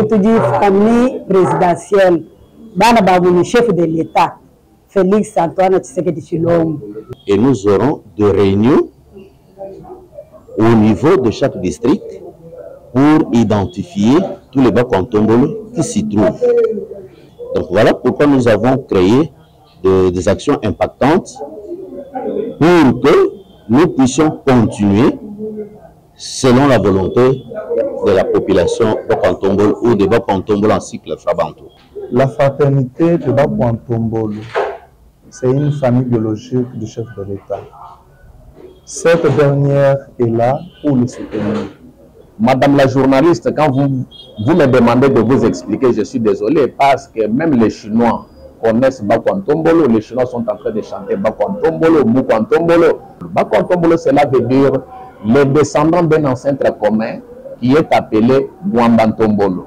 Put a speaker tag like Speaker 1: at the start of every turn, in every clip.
Speaker 1: tu dis famille présidentielle, le chef de l'État, Félix Antoine Tshisekedi Tshilombo.
Speaker 2: Et nous aurons des réunions au niveau de chaque district pour identifier tous les Bakontombolo qui s'y trouvent. Donc voilà pourquoi nous avons créé des actions impactantes pour que nous puissions continuer selon la volonté de la population Bakontombolo ou de Bakontombolo en cycle Frabanto.
Speaker 3: La fraternité de Bakontombolo, c'est une famille biologique du chef de l'État. Cette dernière est là pour le soutenir.
Speaker 4: Madame la journaliste, quand vous me demandez de vous expliquer, je suis désolé parce que même les Chinois connaissent Bakontombolo. Les Chinois sont en train de chanter Bakontombolo, Mukontombolo. Bakontombolo, cela veut dire les descendants d'un ancêtre commun qui est appelé Mwambantombolo.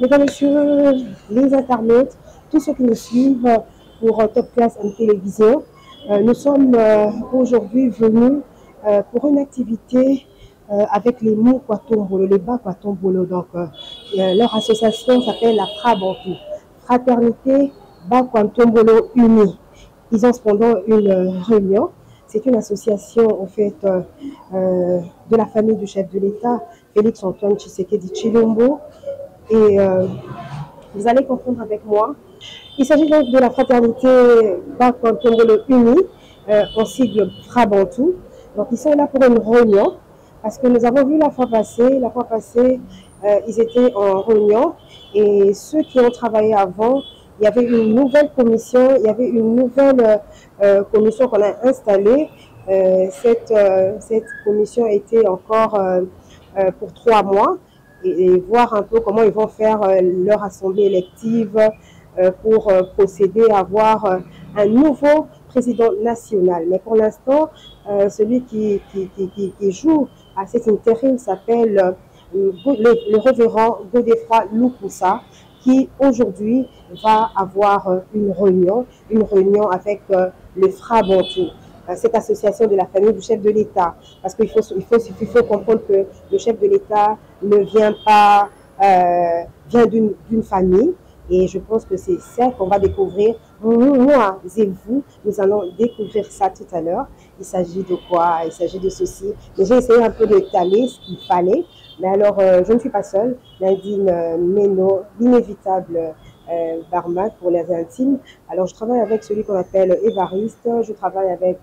Speaker 5: Mesdames et messieurs, les internautes, tous ceux qui nous suivent pour Top Class en télévision, nous sommes aujourd'hui venus pour une activité avec les Mukwatombolo, les Bakwatombolo. Donc, leur association s'appelle la Frabantou, Fraternité Bakwatombolo Unie. Ils ont cependant une réunion. C'est une association en fait de la famille du chef de l'État, Félix Antoine Tshisekedi Tshilombo. Et vous allez comprendre avec moi. Il s'agit donc de la fraternité Bakwatombolo Unie, en sigle Frabantou. Donc ils sont là pour une réunion, parce que nous avons vu la fois passée, ils étaient en réunion, et ceux qui ont travaillé avant, il y avait une nouvelle commission, qu'on a installée. Cette commission était encore pour 3 mois. Et voir un peu comment ils vont faire leur assemblée élective pour procéder à avoir un nouveau président national. Mais pour l'instant, celui qui joue à cet intérim s'appelle le révérend Godefroy Lukusa, qui aujourd'hui va avoir une réunion avec le Frabantou, cette association de la famille du chef de l'État. Parce qu'il faut comprendre que le chef de l'État ne vient pas, vient d'une famille. Et je pense que c'est ça qu'on va découvrir. Moi et vous, nous allons découvrir ça tout à l'heure. Il s'agit de quoi? Il s'agit de ceci. Mais j'ai essayé un peu d'étaler ce qu'il fallait. Mais alors, je ne suis pas seule. Nadine Meno, l'inévitable barman pour les intimes. Alors, je travaille avec celui qu'on appelle Évariste. Je travaille avec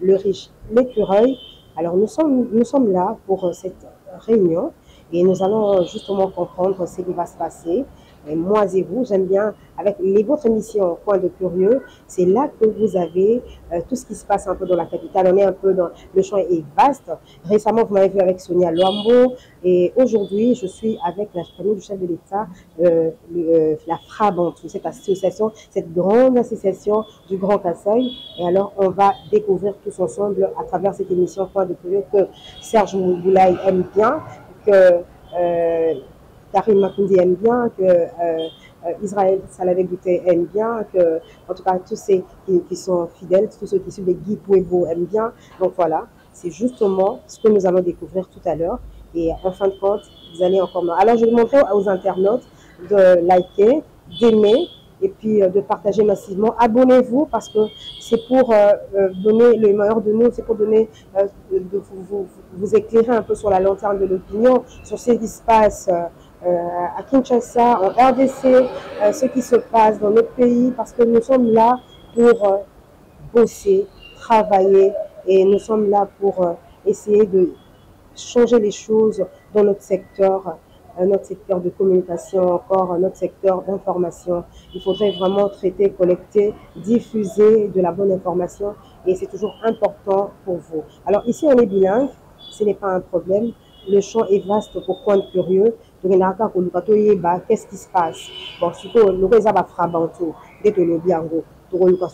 Speaker 5: le riche l'écureuil. Alors, nous sommes là pour cette réunion et nous allons justement comprendre ce qui va se passer. Et moi et vous, j'aime bien, avec votre émission Coin de Curieux, c'est là que vous avez tout ce qui se passe un peu dans la capitale. On est un peu dans, le champ est vaste. Récemment, vous m'avez vu avec Sonia Luambo, et aujourd'hui, je suis avec la famille du chef de l'État, la Frabantou, cette association, cette grande association du Grand Kassai. Et alors, on va découvrir tous ensemble à travers cette émission Coin de Curieux que Serge Mouboulaye aime bien, que Karim Makundi aime bien, que Israël Salavek Gouté aime bien, que, en tout cas, tous ceux qui sont fidèles, tous ceux qui suivent les Guy Pouebo aiment bien. Donc voilà, c'est justement ce que nous allons découvrir tout à l'heure. Et en fin de compte, vous allez encore... Alors, je vais demander aux internautes de liker, d'aimer, et puis de partager massivement. Abonnez-vous parce que c'est pour donner le meilleur de nous, c'est pour donner, vous éclairer un peu sur la lanterne de l'opinion, sur ce qui se passe à Kinshasa, en RDC, ce qui se passe dans notre pays, parce que nous sommes là pour bosser, travailler, et nous sommes là pour essayer de changer les choses dans notre secteur de communication, encore notre secteur d'information. Il faudrait vraiment traiter, collecter, diffuser de la bonne information, et c'est toujours important pour vous. Alors ici, on est bilingue, ce n'est pas un problème. Le champ est vaste pour Coin de Curieux. Qu'est-ce qui se passe? Bon, surtout, nous avons Frabantou, dès que le biango, nous avons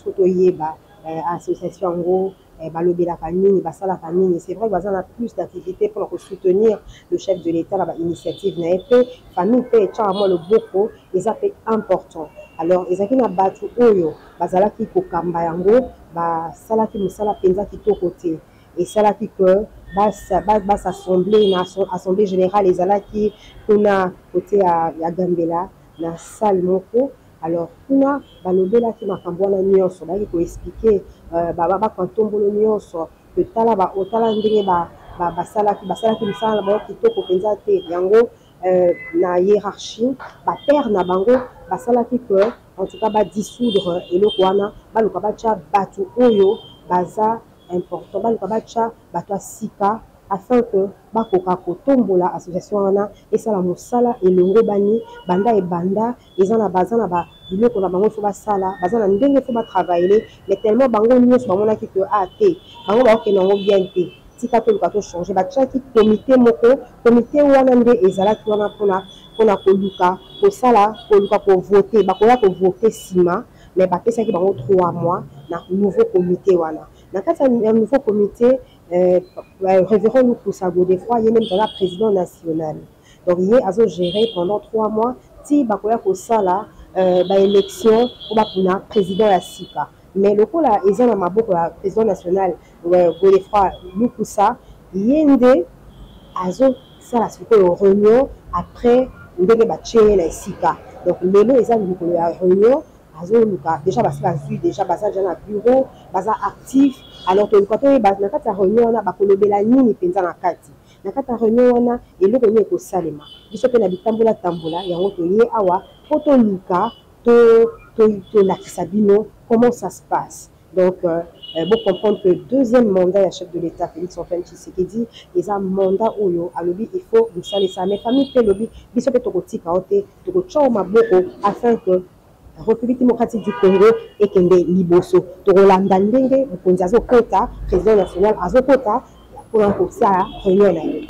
Speaker 5: association en gros balobela kanini basala kanini. C'est vrai que a plus d'activités pour soutenir le chef de l'État dans l'initiative na épée famille pe moi le beaucoup les appels importants. Alors ezaki na batu oyo bazalaki kokamba yango basalaki musala penza kitoko te et salaki que bas assemblée générale ezalaki kuna côté ya Gambela na salle moko. Alors kuna balobelaki makambo wana nyonso baki ko expliquer bakantombolo nyonso que tala otala ndenge basalaki musala na kitoko penza te yango na hiérarchie père na bango basalaki que en tout cas dissoudre eloko wana baluka batia batu oyo baza important baluka batia bato sika afin que bakoka kotombola association wana esala mosala elongo bani banda ebanda eza na biloko na bango fo basala baza na ndenge fo batravailler mais tellement bango nyonso bamonaki que te bango baokende yango bien te tika toluka tochanger batiaki comité moko comité wana nde ezalaki wana mpona koluka kosala koluka kovote bakoya kovote nsima mais bapesaki bango 3 mois na nouveau comité wana na kati ya nouveau comité révérend Lukusa Godefroid il est même président national donc il a géré pendant 3 mois ti bakoya kosala élection pour président ya sika mais le coup là ils ont maboko ya président national Godefroid Lukusa yende azo sala sikoyo réunion après ndenge batie na sika donc lelo eza likolo ya réunion déjà vu déjà déjà na bureau baza actif alors to quand on na kati ya réunion wana bakolobela nini penza na kati na kati ya réunion wana eloko nini ekosalema biso pe na bitambola tambola yango toye awa po toluka to lakisa bino comment ça se passe donc bon comprendre que le deuxième mandat du chef de l'État Félix Antoine Tshisekedi est un mandat où il faut vous saler ça mais famille pe lobi biso pe tokotika ote tokocha maboko afin que République démocratique du Congo et kende liboso tokolanda ndenge mokonzi azokota président national azokota pour ça réunion na ye.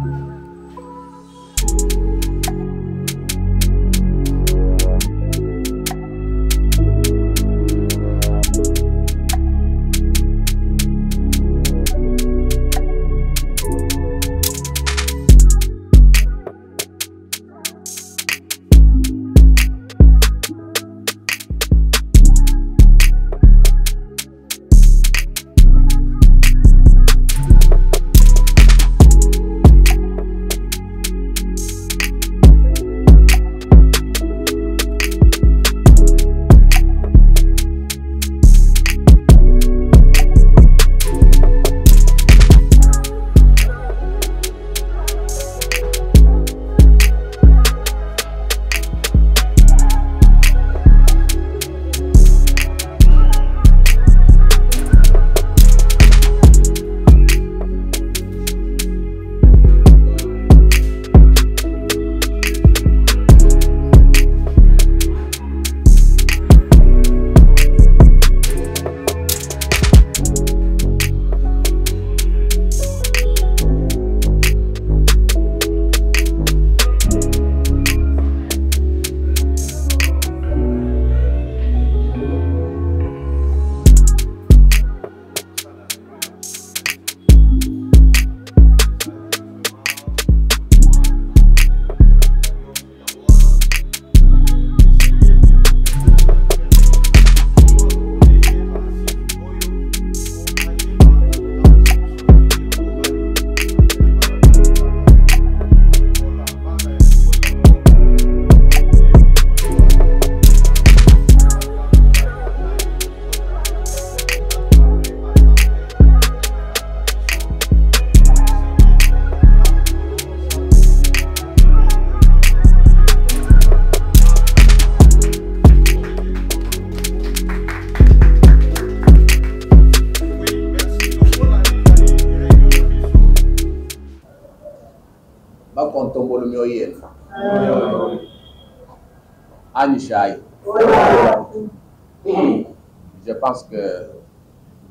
Speaker 4: Je pense que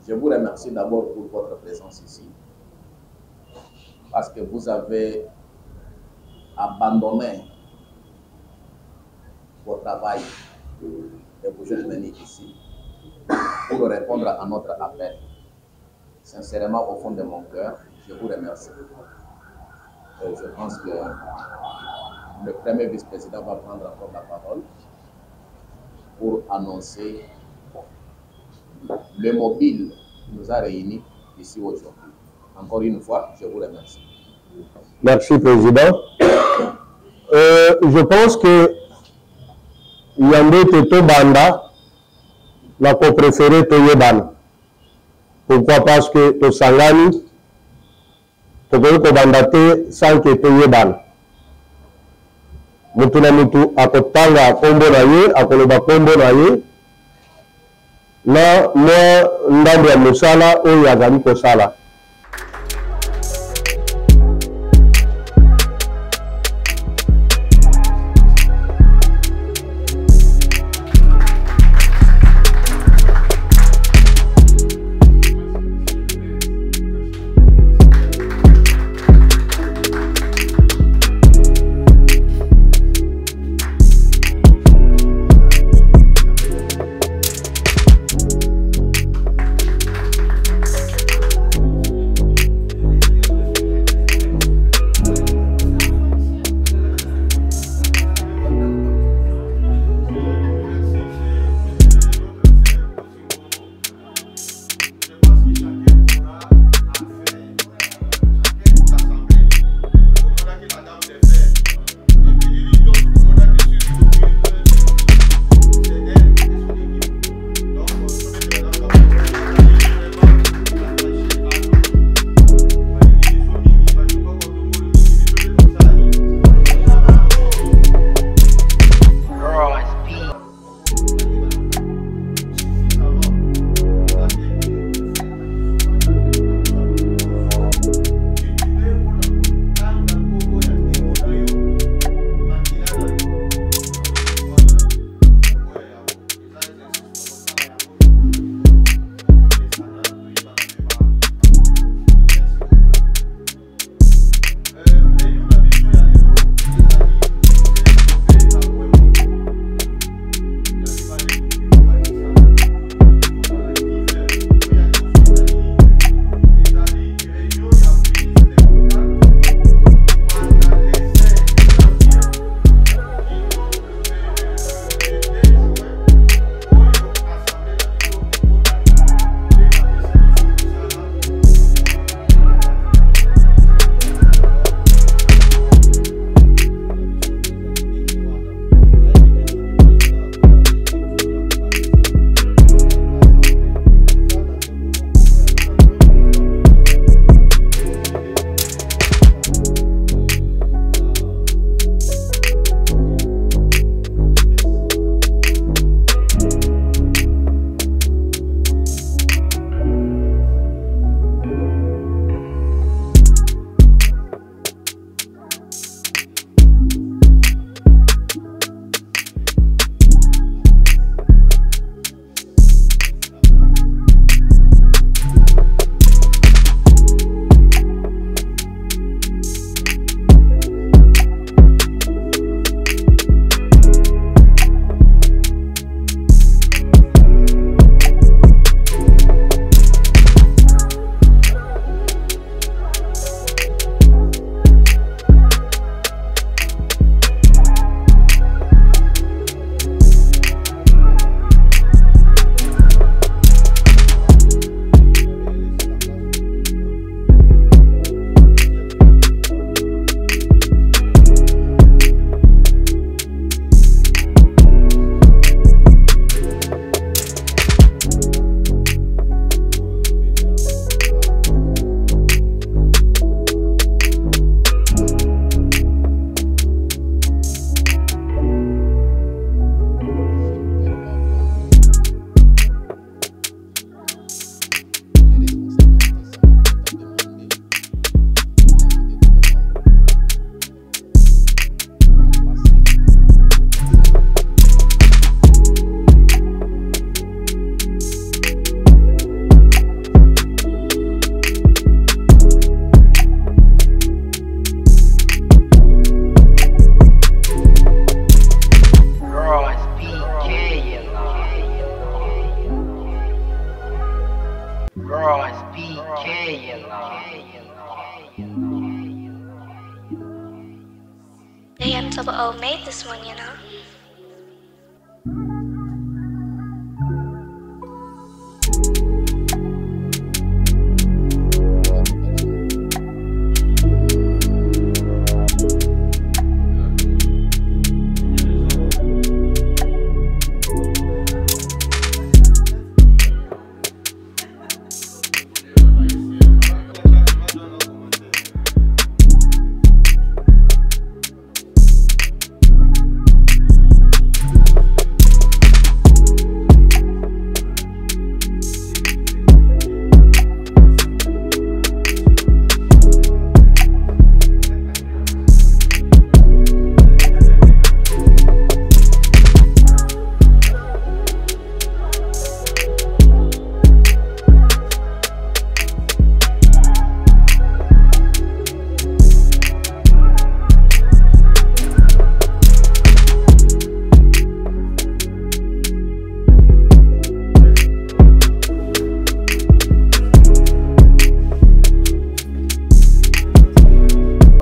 Speaker 4: je vous remercie d'abord pour votre présence ici. Parce que vous avez abandonné votre travail et vous êtes venu ici pour répondre à notre appel. Sincèrement, au fond de mon cœur, je vous remercie. Et je pense que le premier vice-président va prendre encore la parole pour annoncer le mobile qui nous a réunis ici aujourd'hui. Encore une fois, je vous remercie.
Speaker 6: Merci, Président. Je pense que Yandé Teto Banda n'a pas préféré Toyebana. Pourquoi? Parce que Tosangani, Tokoyoko Bandate, sans que Toyebana. Mutuna mutu akotanga kombo na ye, akoloba kombo na ye, na mo ndambo ya musala oyo azali kosala.
Speaker 7: Bro, it's BK, you know.
Speaker 8: AM00 made this one, you know.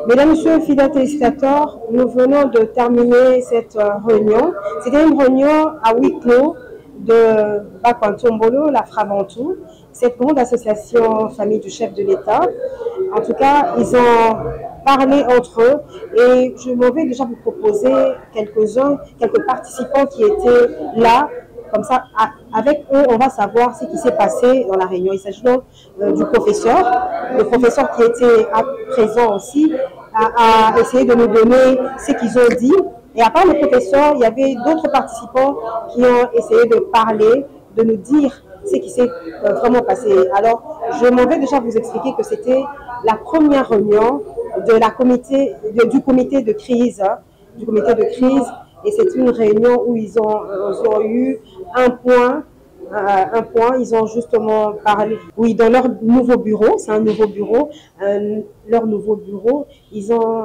Speaker 5: Mesdames, Messieurs, fidèles téléspectateurs, nous venons de terminer cette réunion. C'était une réunion à huis clos de Bakwantombolo, la Fraventou, cette grande association famille du chef de l'État. En tout cas, ils ont parlé entre eux et je m'en vais déjà vous proposer quelques participants qui étaient là. Comme ça, avec eux, on va savoir ce qui s'est passé dans la réunion. Il s'agit donc du professeur. Le professeur qui était présent aussi a essayé de nous donner ce qu'ils ont dit. Et à part le professeur, il y avait d'autres participants qui ont essayé de parler, de nous dire ce qui s'est vraiment passé. Alors, je m'en vais déjà vous expliquer que c'était la première réunion du comité de crise. Et c'est une réunion où ils ont eu un point, ils ont justement parlé, oui, dans leur nouveau bureau, c'est un nouveau bureau, leur nouveau bureau, ils ont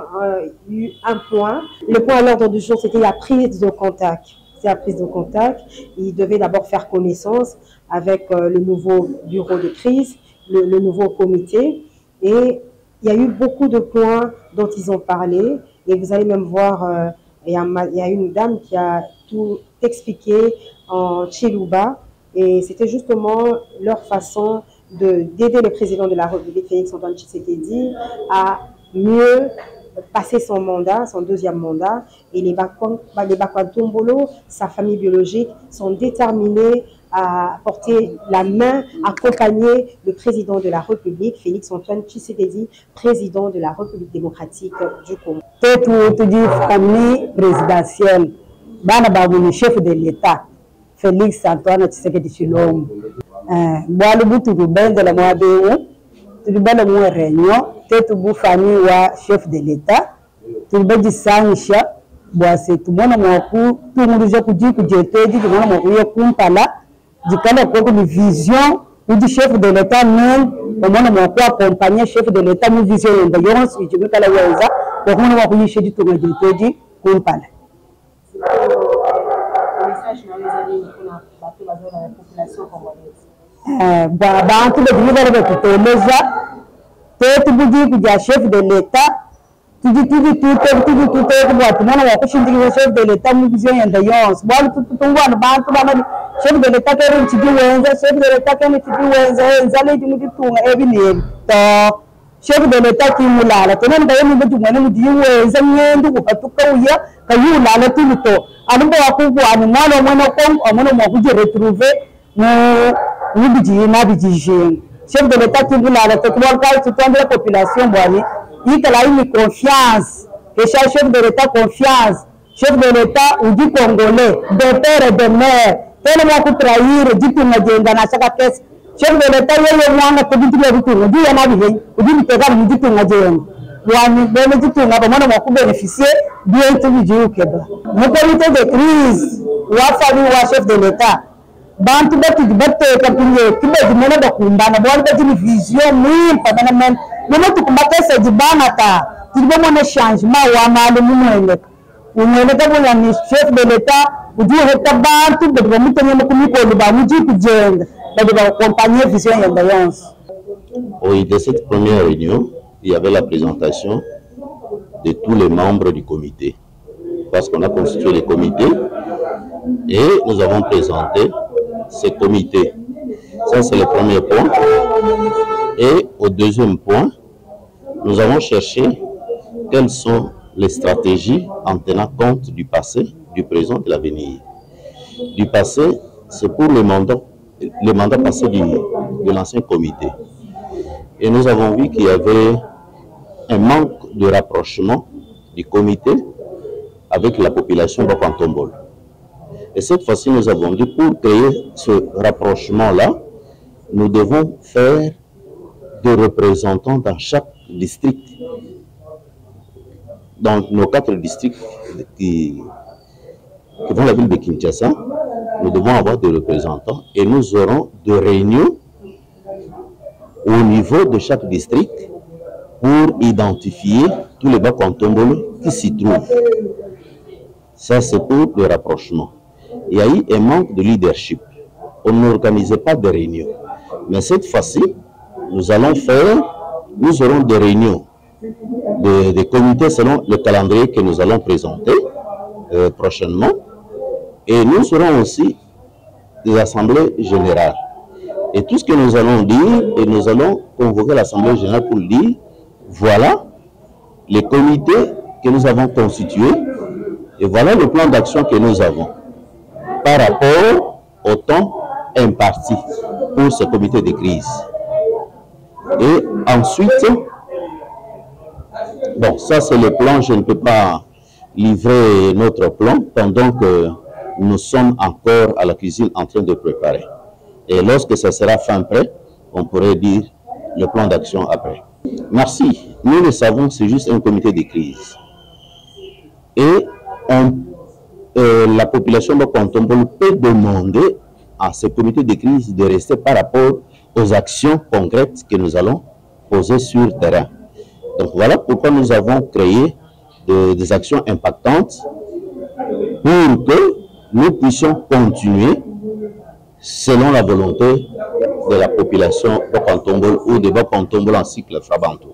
Speaker 5: eu un point. Le point à l'ordre du jour, c'était la prise de contact. C'est la prise de contact. Ils devaient d'abord faire connaissance avec le nouveau bureau de crise, le nouveau comité. Et il y a eu beaucoup de points dont ils ont parlé. Et vous allez même voir... il y a une dame qui a tout expliqué en Chiluba et c'était justement leur façon d'aider le président de la République, Félix Antoine Tshisekedi, à mieux passer son mandat, son deuxième mandat. Et les Bakwantombolo, sa famille biologique, sont déterminés à porter la main, accompagner le président de la République, Félix Antoine Tshisekedi, président de la République démocratique du Congo.
Speaker 1: Tout dit famille présidentielle, le chef de l'État, Félix Antoine Tshisekedi Tshilombo. Moi, le bout du bain de la Moabéo, tu vas le moins réunion, tu vas famille wa chef de l'État, tu vas dire Sancha, c'est tout le monde, tout le monde dit que j'étais dit, tout le monde du cadre de vision du chef de l'État, même comment on peut accompagner le chef de l'État, une vision d'ailleurs, si tu veux que la Yaouza, donc on va vous chez du tour de dit qu'on parle.
Speaker 5: Le message dans les années qu'on a battu la population congolaise.
Speaker 1: Tout le monde va le dire que le chef de l'État, tout le monde va chef de l'État, une vision d'ailleurs. Chef de l'État qui est chef de l'État qui chef de l'État qui est là, tout le chef de l'État qui la population, il a une confiance, et chaque chef de l'État confiance, chef de l'État ou du Congolais, de père et de mère, tellement pour trahir, dit qu'on a dit dans chaque caisse, chef de l'État, il y a un peu de retour, dit on a dit, ou dit qu'on dit qu'on a dit. Pour bénéficier bien tout du Québec. Mon comité de crise, ou à famille ou à chef de l'État, bantu batu dibate kapinye kibe dimona da kumbana bwali bati ni vision mimi pamana men nomo tukumbata se dibana ta tibo mona changement wa malu mwene umwene kabula ni chef de l'État uji heta bantu batu mutanye mukumi ko liba muji kujenga de accompagner Vision et Alliance.
Speaker 2: Oui, de cette première réunion, il y avait la présentation de tous les membres du comité. Parce qu'on a constitué les comités et nous avons présenté ces comités. Ça, c'est le premier point. Et au deuxième point, nous avons cherché quelles sont les stratégies en tenant compte du passé, du présent et de l'avenir. Du passé, c'est pour le mandat passé de l'ancien comité. Et nous avons vu qu'il y avait un manque de rapprochement du comité avec la population de Bakantombolo. Et cette fois-ci, nous avons dit, pour créer ce rapprochement-là, nous devons faire des représentants dans chaque district. Dans nos 4 districts qui vont la ville de Kinshasa, nous devons avoir des représentants et nous aurons des réunions au niveau de chaque district pour identifier tous les Bakantombolo qui s'y trouvent. Ça, c'est pour le rapprochement. Il y a eu un manque de leadership. On n'organisait pas de réunions. Mais cette fois-ci, nous aurons des réunions, des comités selon le calendrier que nous allons présenter prochainement. Et nous aurons aussi des assemblées générales. Et tout ce que nous allons dire, et nous allons convoquer l'assemblée générale pour dire, voilà les comités que nous avons constitués, et voilà le plan d'action que nous avons par rapport au temps imparti pour ce comité de crise. Et ensuite, bon, ça c'est le plan, je ne peux pas livrer notre plan pendant que nous sommes encore à la cuisine en train de préparer. Et lorsque ça sera fin prêt, on pourrait dire le plan d'action après. Merci. Nous le savons, c'est juste un comité de crise. Et la population de Bakantombolo peut demander à ce comité de crise de rester par rapport aux actions concrètes que nous allons poser sur le terrain. Donc voilà pourquoi nous avons créé des actions impactantes pour que nous puissions continuer selon la volonté de la population de Bakantombolo ou de Bakantombolo en cycle Frabanto.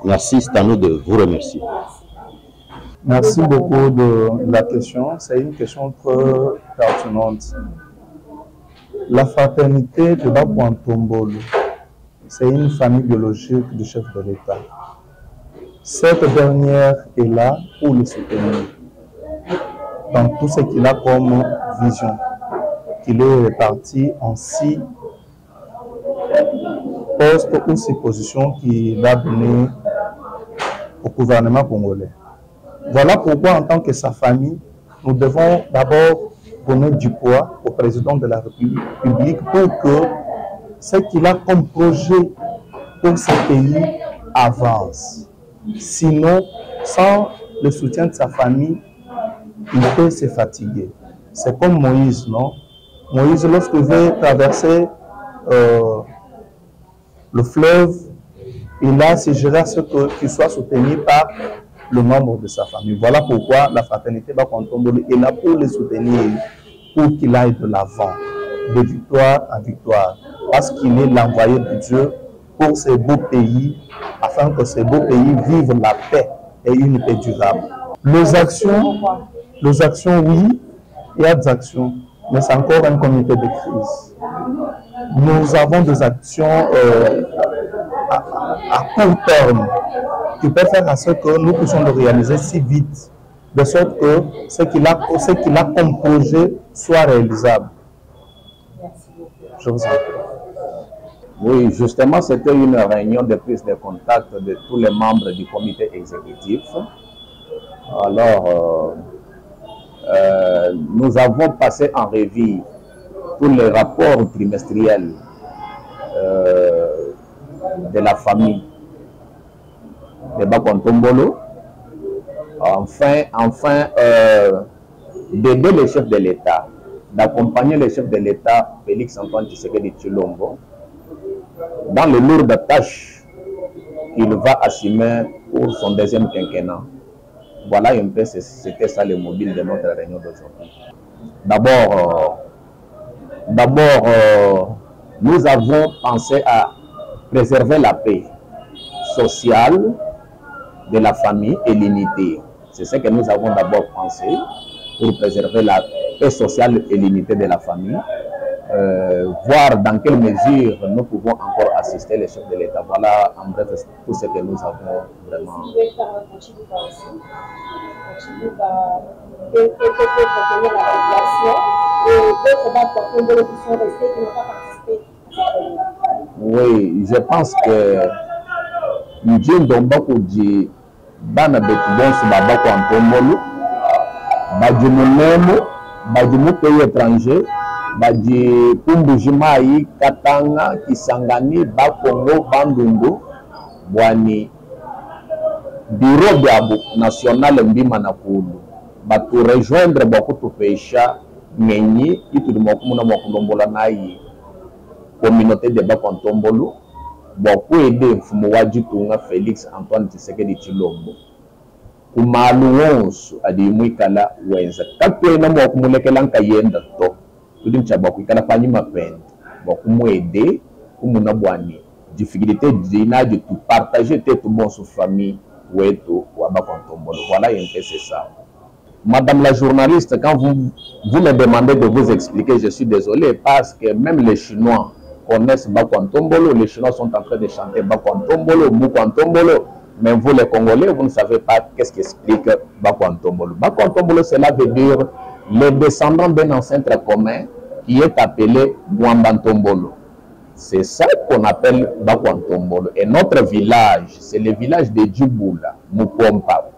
Speaker 2: Merci, c'est à nous de vous remercier.
Speaker 3: Merci beaucoup de la question. C'est une question très pertinente. La fraternité de Bakantombolo, c'est une famille biologique du chef de l'État. Cette dernière est là pour le soutenir dans tout ce qu'il a comme vision, qu'il est réparti en 6 postes ou 6 positions qu'il va donner au gouvernement congolais. Voilà pourquoi, en tant que sa famille, nous devons d'abord donner du poids au président de la République pour que ce qu'il a comme projet pour ce pays avance. Sinon, sans le soutien de sa famille, il peut se fatiguer. C'est comme Moïse, non? Moïse, lorsqu'il veut traverser le fleuve, il a suggéré à ce qu'il soit soutenu par le membre de sa famille. Voilà pourquoi la fraternité Bakantombolo est là pour le soutenir, pour qu'il aille de l'avant, de victoire en victoire, parce qu'il est l'envoyé de Dieu pour ces beaux pays, afin que ces beaux pays vivent la paix et une paix durable. Les actions, oui, il y a des actions, mais c'est encore un comité de crise. Nous avons des actions à court terme qui peuvent faire à ce que nous puissions le réaliser si vite, de sorte que ce qu'il a comme projet soit réalisable. Je vous en prie.
Speaker 4: Oui, justement, c'était une réunion de prise de contact de tous les membres du comité exécutif. Alors, nous avons passé en revue tous les rapports trimestriels de la famille de Bakantombolo, enfin d'aider le chef de l'État, d'accompagner le chef de l'État, Félix Antoine Tshisekedi Tshilombo, dans les lourdes tâches qu'il va assumer pour son deuxième quinquennat. Voilà un peu, c'était ça le mobile de notre réunion d'aujourd'hui. D'abord, D'abord, nous avons pensé à préserver la paix sociale de la famille et l'unité. C'est ce que nous avons d'abord pensé pour préserver la paix sociale et l'unité de la famille. Voir dans quelle mesure nous pouvons encore assister les chefs de l'État. Voilà en bref tout ce que nous avons vraiment. Oui, je pense que nous avons beaucoup de bana betu baba ko antombolo badi monemo badi mu pays étranger badi Pumbujimai Katanga Kisangani Bakongo Bandundu bwani bureau biabu national mbima na kulu batu rejoindre beaucoup to pesha ngenyi itu dimokumuna mokulombola nayi communauté de Bakontombolo beaucoup aider mfumo wa Jitunga Félix Antoine Tshisekedi Tshilombo kumalu wonso adimwikala wenza katwena mokumulekela nkayenda to tudimcha bakwikala panyi mapende bakumwede kumuna bwani difficulté dinaji tu partager tête bon sous famille wetu wa Bakontombolo. Voilà un peu c'est ça. Madame la journaliste, quand vous me demandez de vous expliquer, je suis désolé parce que même les Chinois connaissent Bakontombolo, les Chinois sont en train de chanter Bakontombolo, Mukontombolo, mais vous les Congolais, vous ne savez pas qu'est-ce qui explique Bakontombolo. Bakontombolo, cela veut dire les descendants d'un ancêtre commun qui est appelé Mwambantombolo. C'est ça qu'on appelle Bakontombolo. Et notre village, c'est le village de Djiboula, Mupompa,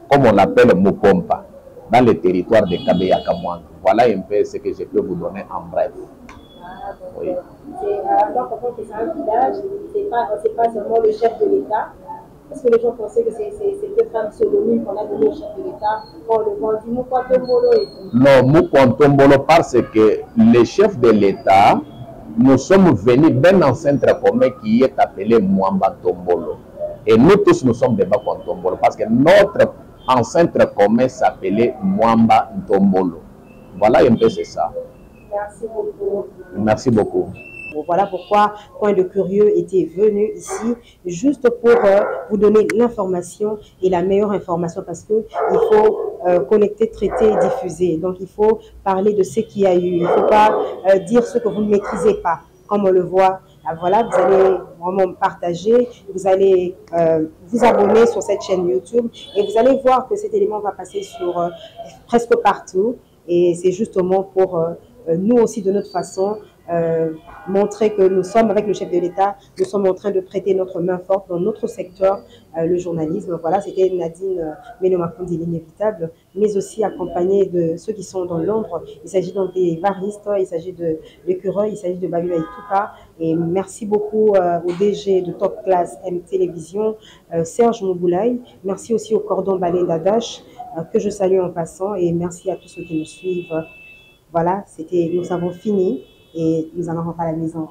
Speaker 4: comme on l'appelle Mupompa, dans le territoire de Kabeya Kamwang. Voilà un peu ce que je peux vous donner en bref. Oui.
Speaker 5: Alors, quand c'est un village, c'est pas seulement le chef de l'État. Parce que les gens pensaient que c'est deux femmes pseudonymes qu'on a donné au chef de l'État. On le vend du Mukwantombolo et tout.
Speaker 4: Non, Mukwantombolo parce que les chefs de l'État, nous sommes venus d'un ancêtre commun qui est appelé Mwambantombolo. Et nous tous, nous sommes des Bakontombolo parce que notre ancêtre commun s'appelait Mwambantombolo. Voilà un peu c'est ça.
Speaker 5: Merci beaucoup.
Speaker 4: Merci beaucoup.
Speaker 5: Voilà pourquoi Point de Curieux était venu ici, juste pour vous donner l'information et la meilleure information, parce qu'il faut connecter, traiter et diffuser. Donc il faut parler de ce qu'il y a eu. Il ne faut pas dire ce que vous ne maîtrisez pas, comme on le voit. Voilà, vous allez vraiment partager, vous allez vous abonner sur cette chaîne YouTube et vous allez voir que cet élément va passer sur presque partout. Et c'est justement pour nous aussi, de notre façon, montrer que nous sommes avec le chef de l'État, nous sommes en train de prêter notre main forte dans notre secteur, le journalisme. Voilà, c'était Nadine Menomakundi, l'inévitable, mais aussi accompagnée de ceux qui sont dans l'ombre. Il s'agit donc des varistes, il s'agit de l'écureuil, il s'agit de Babi Baïtouka. Et merci beaucoup au DG de Top Class M Télévision, Serge Mouboulaye. Merci aussi au cordon balai d'Adache, que je salue en passant. Et merci à tous ceux qui nous suivent. Voilà, nous avons fini et nous allons rentrer à la maison.